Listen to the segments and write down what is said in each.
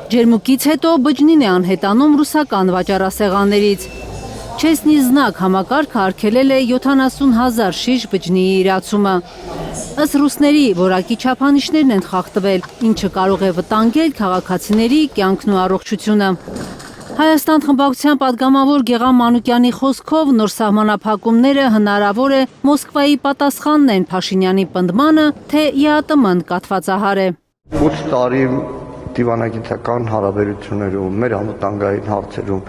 Ջերմուկից հետո բջնին է անհետանում ռուսական վաճառասեղաններից։ Չեսնի Զնակ համակարգը արգելել է 70,000 շիշ բջնիի իրացումը։ Ըստ ռուսների որակի չափանիշներն են խախտվել, ինչը կարող է վտանգել քաղաքացիների կյանքն ու առողջությունը։ Հայաստան խմբակցության падգամավոր Գեղամ Մանուկյանի խոսքով նոր սահմանափակումները հնարավոր է Մոսկվայի պատասխանն են Փաշինյանի պնդմանը, թե ԵԱՏՄ-ն կաթվածահար է։ 8 տարի դիվանագիտական հարաբերություններում, մեր անվտանգային հարցերում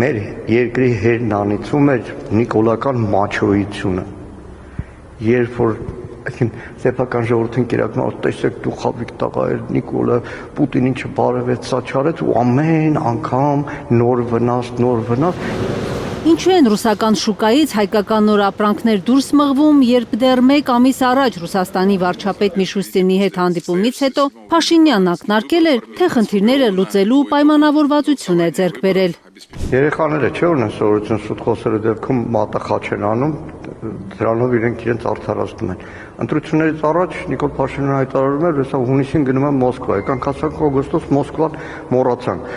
մեր երկրի հերն անիծում էր նիկոլական մաչոյությունը, երբ որ սեփական ժողովրդին կերակրում տեսեք դու խավիկ տղա էր Նիկոլը Պուտինին չբարևեց, սա չարեց ու ամեն անգամ նոր վնաս։ Ինչու են ռուսական շուկայից հայկական նոր ապրանքներ դուրս մղվում, երբ դեռ 1 ամիս առաջ Ռուսաստանի վարչապետ Միշուստինի հետ հանդիպումից հետո Փաշինյանն ակնարկել էր, թե խնդիրները լուծելու պայմանավորվածություն է ձեռք բերել։ Երեխաները չէ՞ որ սովորություն սուտ խոսելու դեպքում մատախաչ են անում, դրանով իրենց արդարացնում են։ Ընտրություններից առաջ Նիկոլ Փաշինյանը հայտարարում էր, որ հունիսին գնում եմ Մոսկվա, եկանք հասանք օգոստոս Մոսկվան մոռացանք։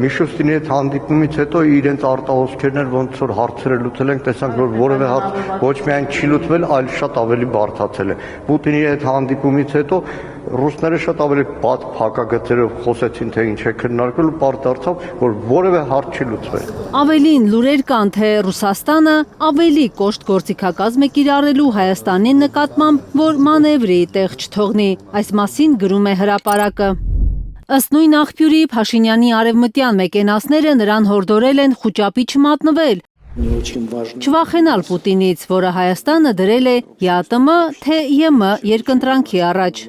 Միշուստինի հետ հանդիպումից հետո իրենց արտահոսքերն էր, ոնց որ հարցերը լուծել ենք, տեսանք, որ որևէ հարց ոչ միայն չի լուծվել, այլ շատ ավելի բարդացել է։ Պուտինի հետ հանդիպումից հետո ռուսները շատ ավելի փակագծերով խոսեցին, թե ինչ է քննարկվել ու պարզ դարձավ, որ որևէ հարց չի լուծվել։ Ավելին լուրեր կան, թե Ռուսաստանը ավելի կոշտ գործիքակազմ է կիրառելու Հայաստանի նկատմամբ, որ մանևրի տեղ չթողնի։ Այս մասին գրում է Հրապարակը։ Ըստ նույն աղբյուրի Փաշինյանի արևմտյան մեկենասները նրան հորդորել են խուճապի չմատնվել, չվախենալ Պուտինից, որը Հայաստանը դրել է ԵԱՏՄ, թե ԵՄ երկընտրանքի առաջ։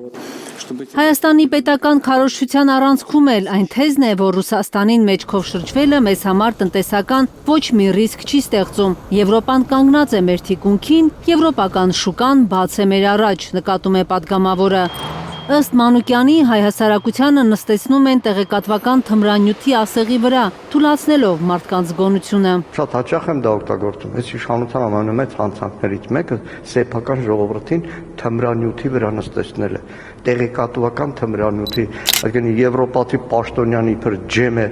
Հայաստանի պետական քարոզչության առանցքում էլ այն թեզն է, որ Ռուսաստանին մեջքով շրջվելը մեզ համար տնտեսական ոչ մի ռիսկ չի ստեղծում։ Եվրոպան կանգնած է մեր թիկունքին, եվրոպական շուկան բաց է մեր առաջ, նկատում է падգամավորը։ Ըստ Մանուկյանի, հայ հասարակությանը նստեցնում են տեղեկատվական թմրանյութի ասեղի վրա, թուլացնելով մարդկանց գոնությունը։ Շատ հաճախ եմ դա օգտագործում։ Այս իշխանության ամենամեծ հանցանքներից մեկը սեփական ժողովրդին թմրանյութի վրա նստեցնել է։ Տեղեկատվական թմրանյութի, այսինքն եվրոպացի պաշտոնյանի իբր ջեմ է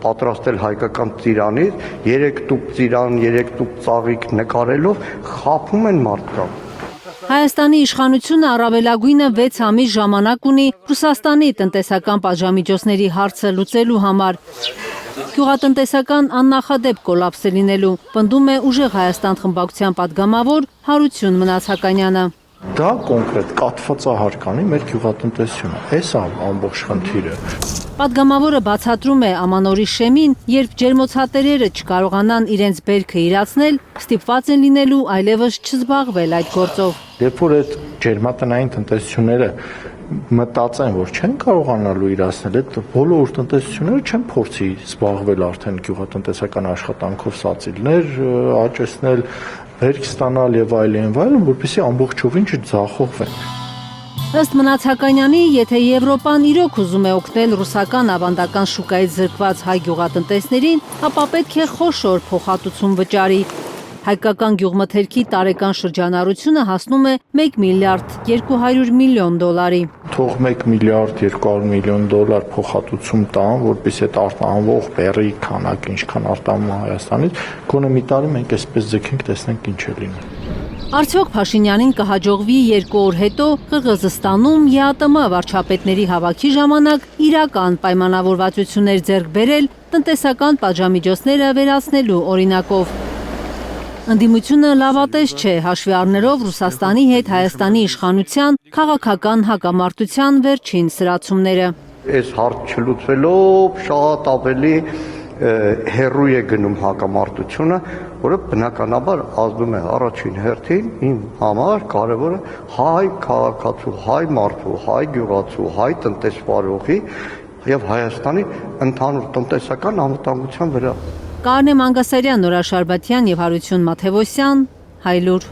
պատրաստել հայկական ծիրանից, 3 տուփ ծիրան, 3 տուփ ծաղիկ նկարելով խաբում են մարդկանց։ Հայաստանի իշխանությունը առավելագույնը 6 ամիս ժամանակ ունի Ռուսաստանի տնտեսական պատժամիջոցների հարցը լուծելու համար։ Գյուղատնտեսական աննախադեպ կոլապս է լինելու, պնդում է Ուժեղ Հայաստան խմբակցության падգամավոր Հարություն Մնացականյանը։ Դա կոնկրետ կաթվածահար կանի մեր գյուղատնտեսությունը, այս ամբողջ խնդիրը։ Падգամավորը բացատրում է ամանորի շեմին, երբ ջերմոցատերերը չկարողանան իրենց բերքը իրացնել, ստիպված են լինելու այլևս չզբաղվել այդ գործով։ Երբ որ այդ ջերմատնային տնտեսությունները մտածեն, որ չեն կարողանալու իրացնել, այդ բոլոր տնտեսությունները չեն փորձի զբաղվել արդեն գյուղատնտեսական աշխատանքով, սացիլներ աճեցնել, բերք ստանալ եւ այլն, որպեսզի ամբողջովին չձախողվեն։ Ըստ Մնացականյանի, եթե Եվրոպան իրոք ուզում է օգնել ռուսական ավանդական շուկայից զրկված հայ գյուղատնտեսներին, ապա պետք է խոշոր փոխհատուցում վճարի։ Հայկական գյուղմթերքի տարեկան շրջանառությունը հասնում է 1 միլիարդ 200 միլիոն դոլարի։ Թող 1 միլիարդ 200 միլիոն դոլար փոխհատուցում տան, որպեսզի այդ արտահանվող բեռի քանակը ինչքան արտահանում է Հայաստանից, գոնե մի տարի մենք այսպես ձգենք, տեսնենք ինչ է լինի։ Արդյոք Փաշինյանին կհաջողվի 2 օր հետո Ղրղըզստանում ԵԱՏՄ վարչապետների հավաքի ժամանակ իրական պայմանավորվածություններ ձեռք բերել տնտեսական պատժամիջոցները վերացնելու օրինակով։ Ընդդիմությունը լավատես չէ, հաշվի առնելով Ռուսաստանի հետ Հայաստանի իշխանության քաղաքական հակամարտության վերջին սրացումները։ Այս հարց չլուծվելով շատ ավելի հեռու է գնում հակամարտությունը, որը բնականաբար ազդում է առաջին հերթին իմ համար կարևորը հայ քաղաքացու, հայ մարդու, հայ գյուղացու, հայ տնտեսվարողի եւ Հայաստանի ընդհանուր տնտեսական անվտանգության վրա։ Կարնե Մանգասարյան, Նորաշարբաթյան եւ Հարություն Մաթեւոսյան, Հայլուր։